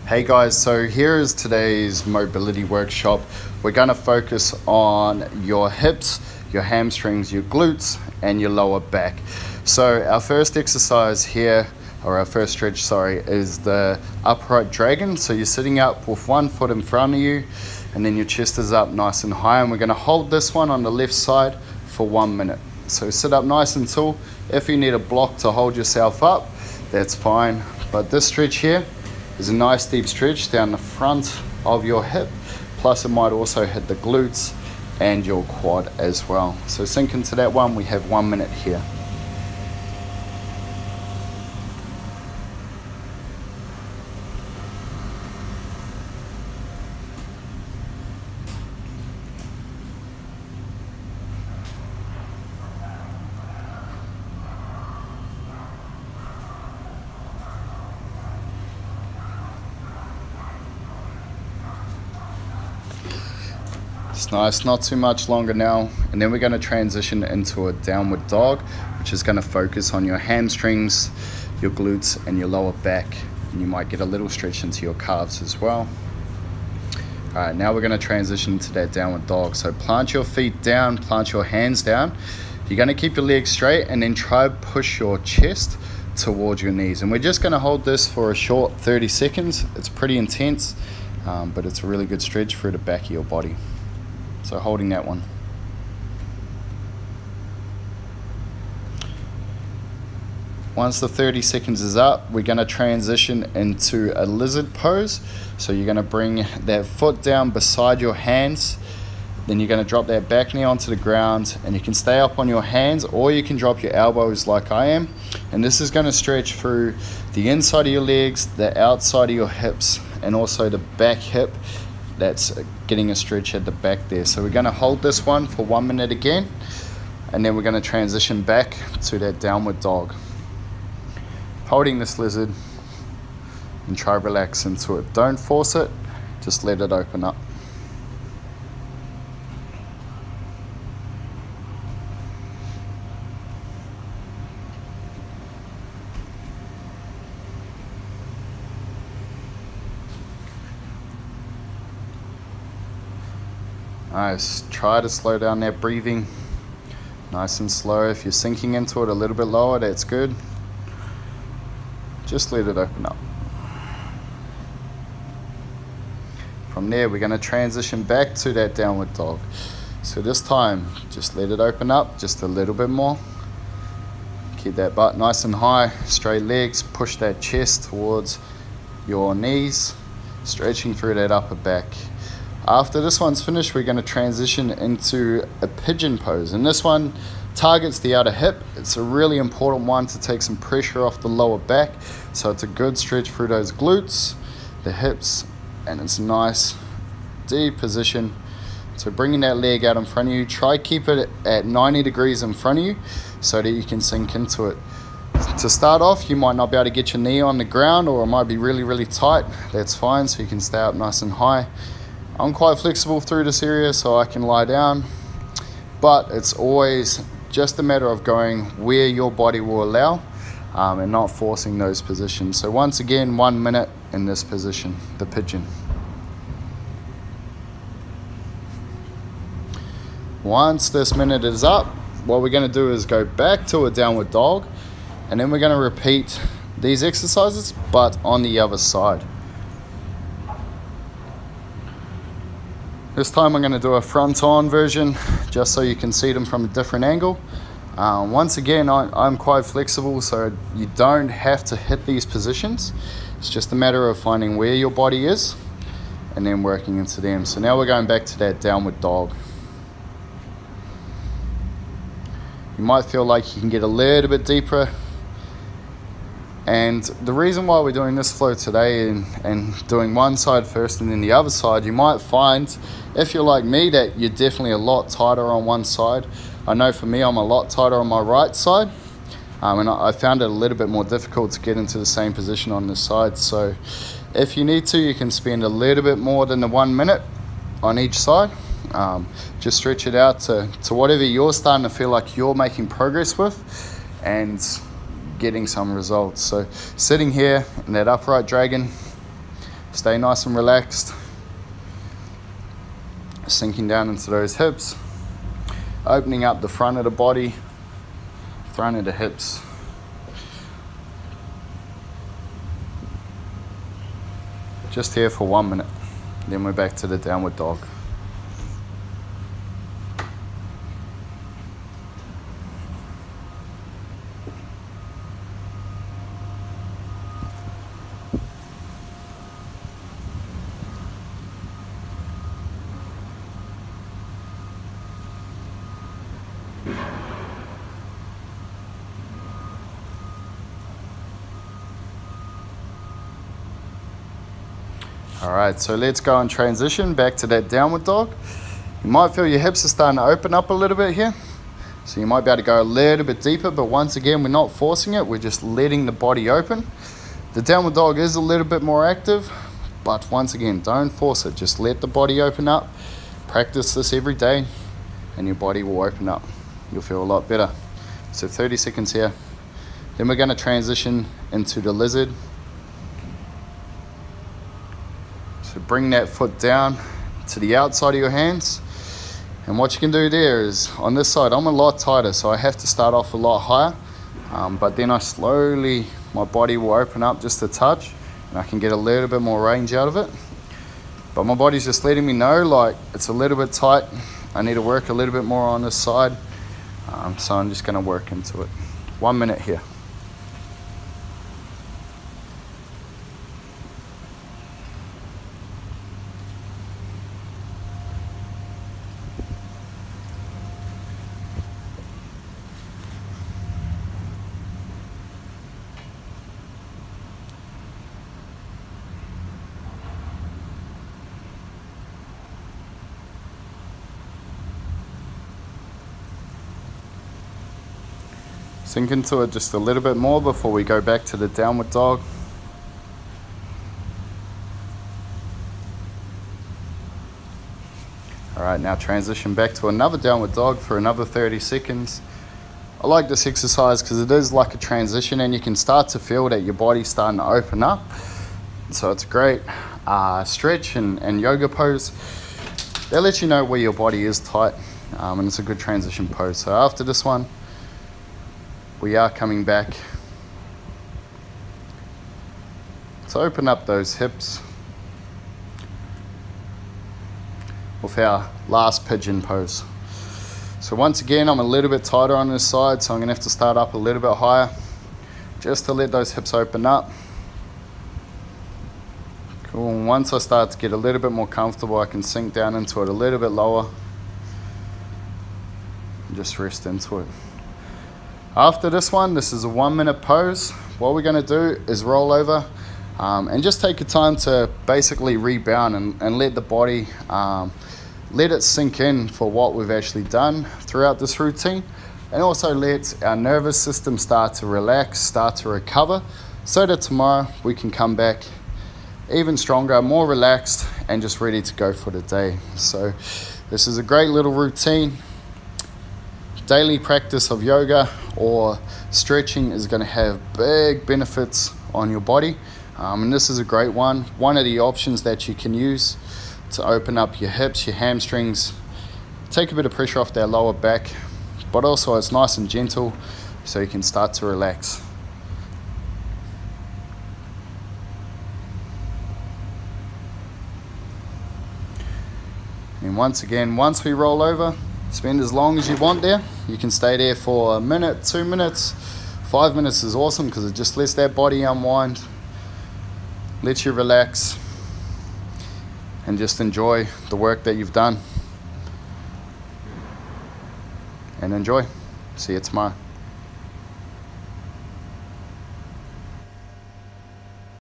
Hey guys, so here is today's mobility workshop. We're going to focus on your hips, your hamstrings, your glutes, and your lower back. So our first exercise here, or our first stretch, sorry, is the upright dragon. So you're sitting up with one foot in front of you, and then your chest is up nice and high, and we're going to hold this one on the left side for 1 minute. So sit up nice and tall. If you need a block to hold yourself up, that's fine. But this stretch here is a nice deep stretch down the front of your hip, plus it might also hit the glutes and your quad as well. So sink into that one. We have 1 minute here. It's nice, not too much longer now, and then we're going to transition into a downward dog, which is going to focus on your hamstrings, your glutes, and your lower back, and you might get a little stretch into your calves as well. All right, now we're going to transition to that downward dog. So plant your feet down, plant your hands down. You're going to keep your legs straight and then try to push your chest towards your knees, and we're just going to hold this for a short 30 seconds. It's pretty intense, but it's a really good stretch for the back of your body. So holding that one. Once the 30 seconds is up, we're going to transition into a lizard pose. So you're going to bring that foot down beside your hands. Then you're going to drop that back knee onto the ground, and you can stay up on your hands or you can drop your elbows like I am. And this is going to stretch through the inside of your legs, the outside of your hips, and also the back hip. That's getting a stretch at the back there. So we're going to hold this one for 1 minute again, and then we're going to transition back to that downward dog. Holding this lizard and try to relax into it. Don't force it, just let it open up. Nice. Try to slow down that breathing. Nice and slow. If you're sinking into it a little bit lower, that's good. Just let it open up. From there, we're going to transition back to that downward dog. So this time, just let it open up just a little bit more. Keep that butt nice and high. Straight legs. Push that chest towards your knees. Stretching through that upper back. After this one's finished, we're going to transition into a pigeon pose, and this one targets the outer hip. It's a really important one to take some pressure off the lower back, so it's a good stretch through those glutes, the hips, and it's a nice deep position. So bringing that leg out in front of you, try keep it at 90 degrees in front of you so that you can sink into it. To start off, you might not be able to get your knee on the ground, or it might be really tight. That's fine, so you can stay up nice and high. I'm quite flexible through this area, so I can lie down, but it's always just a matter of going where your body will allow, and not forcing those positions. So once again, 1 minute in this position, the pigeon. Once this minute is up, what we're going to do is go back to a downward dog, and then we're going to repeat these exercises, but on the other side. This time I'm going to do a front-on version just so you can see them from a different angle. Once again, I'm quite flexible, so you don't have to hit these positions. It's just a matter of finding where your body is and then working into them. So now we're going back to that downward dog. You might feel like you can get a little bit deeper. And the reason why we're doing this flow today and doing one side first and then the other side, you might find, if you're like me, that you're definitely a lot tighter on one side. I know for me, I'm a lot tighter on my right side, and I found it a little bit more difficult to get into the same position on this side. So if you need to, you can spend a little bit more than the 1 minute on each side. Just stretch it out to whatever you're starting to feel like you're making progress with, and getting some results. So sitting here in that upright dragon, Stay nice and relaxed. Sinking down into those hips. Opening up the front of the body, front of the hips. Just here for 1 minute. Then we're back to the downward dog. All right, so let's go and transition back to that downward dog. You might feel your hips are starting to open up a little bit here. So you might be able to go a little bit deeper, but once again, we're not forcing it. We're just letting the body open. The downward dog is a little bit more active, but once again, don't force it. Just let the body open up. Practice this every day and your body will open up. You'll feel a lot better. So 30 seconds here. Then we're gonna transition into the lizard. So bring that foot down to the outside of your hands. And what you can do there is, on this side, I'm a lot tighter, so I have to start off a lot higher. But then I slowly, my body will open up just a touch, and I can get a little bit more range out of it. But my body's just letting me know, like, it's a little bit tight. I need to work a little bit more on this side. So I'm just gonna work into it. 1 minute here. Sink into it just a little bit more before we go back to the downward dog. All right, now transition back to another downward dog for another 30 seconds. I like this exercise because it is like a transition and you can start to feel that your body's starting to open up. So it's a great stretch and yoga pose. That lets you know where your body is tight, and it's a good transition pose. So after this one, we are coming back to open up those hips with our last pigeon pose. So once again, I'm a little bit tighter on this side, so I'm gonna have to start up a little bit higher just to let those hips open up. Cool, and once I start to get a little bit more comfortable, I can sink down into it a little bit lower and just rest into it. After this one, this is a 1 minute pose. What we're gonna do is roll over and just take your time to basically rebound and let the body, let it sink in for what we've actually done throughout this routine, and also let our nervous system start to relax, start to recover, so that tomorrow we can come back even stronger, more relaxed, and just ready to go for the day. So this is a great little routine. Daily practice of yoga or stretching is going to have big benefits on your body, and this is a great one of the options that you can use to open up your hips, your hamstrings, take a bit of pressure off that lower back, but also it's nice and gentle so you can start to relax. And once again, once we roll over, spend as long as you want there. You can stay there for a minute, 2 minutes, 5 minutes is awesome because it just lets that body unwind, lets you relax, and just enjoy the work that you've done. And enjoy. See you tomorrow.